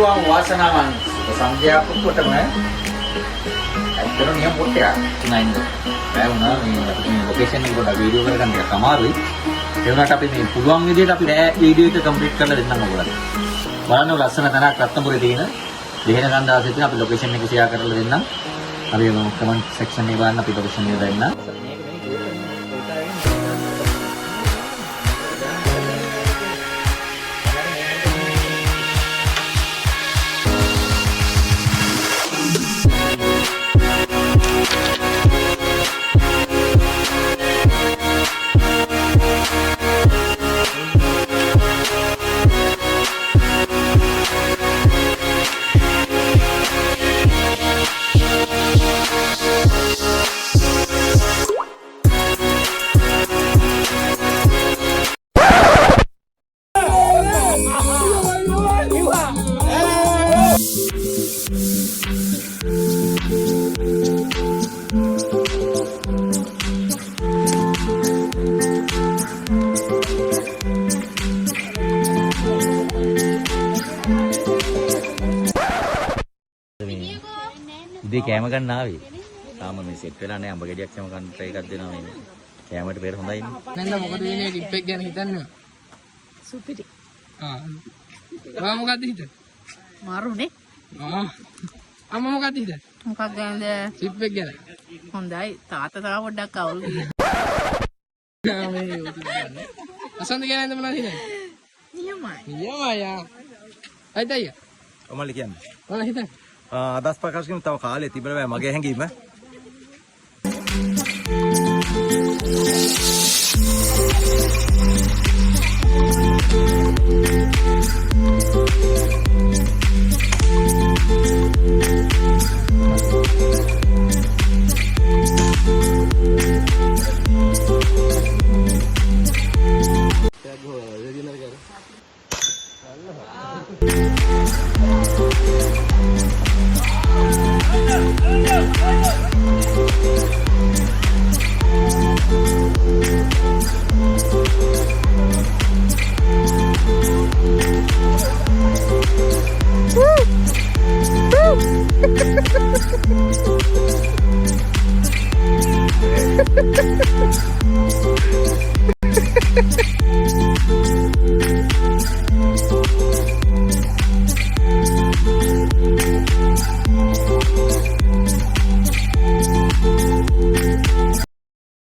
පුළුවන් වාසනාවන් සංඛ්‍යාවක් කොටම ඇත්තටම නියම පොට්ටයක් තුනයින්ද බෑ වුණා මේ අපේ ලොකේෂන් එක පොඩ්ඩක් වීඩියෝ කරගන්න ටිකක් අමාරුයි ඒ වුණාට අපි මේ පුළුවන් විදිහට අපි වීඩියෝ එක කම්ප්ලීට් කරලා දෙන්නම් ඔයගොල්ලන්ට බලන්න ලස්සන තැනක් රත්නපුරේ තියෙන දෙහෙන කන්දාසින් අපි ලොකේෂන් එක ෂෙයා කරලා දෙන්නම් අපි කමෙන්ට් සෙක්ෂන් එකේ බලන්න අපි ලොකේෂන් එක දෙන්නම් ඉතින් කැම ගන්න ආවේ. තාම මේ සෙට් වෙලා නැහැ. අඹ ගෙඩියක් කැම ගන්න try එකක් දෙනවා මේ. කැමට පෙර හොඳයිනේ. නේද මොකද වෙන්නේ ටිප් එක ගැන හිතන්නේ? සුපිරි. ඔයා මොකද්ද හිතන්නේ? මාරුනේ. අම්මා මොකද්ද හිතන්නේ? මොකක් ගැනද? ටිප් එක ගැන. හොඳයි. තාත්තා තාම පොඩ්ඩක් අවුල් ගියා. අසන්ද ගැනද මොනවද හිතන්නේ? නියමයි. නියමයි. අයිතයි. ඔමලි කියන්නේ. මොනවද හිතන්නේ? අදස් ප්‍රකාශ කිරීම තව කාලේ තිබෙන බෑ මගේ හැඟීම.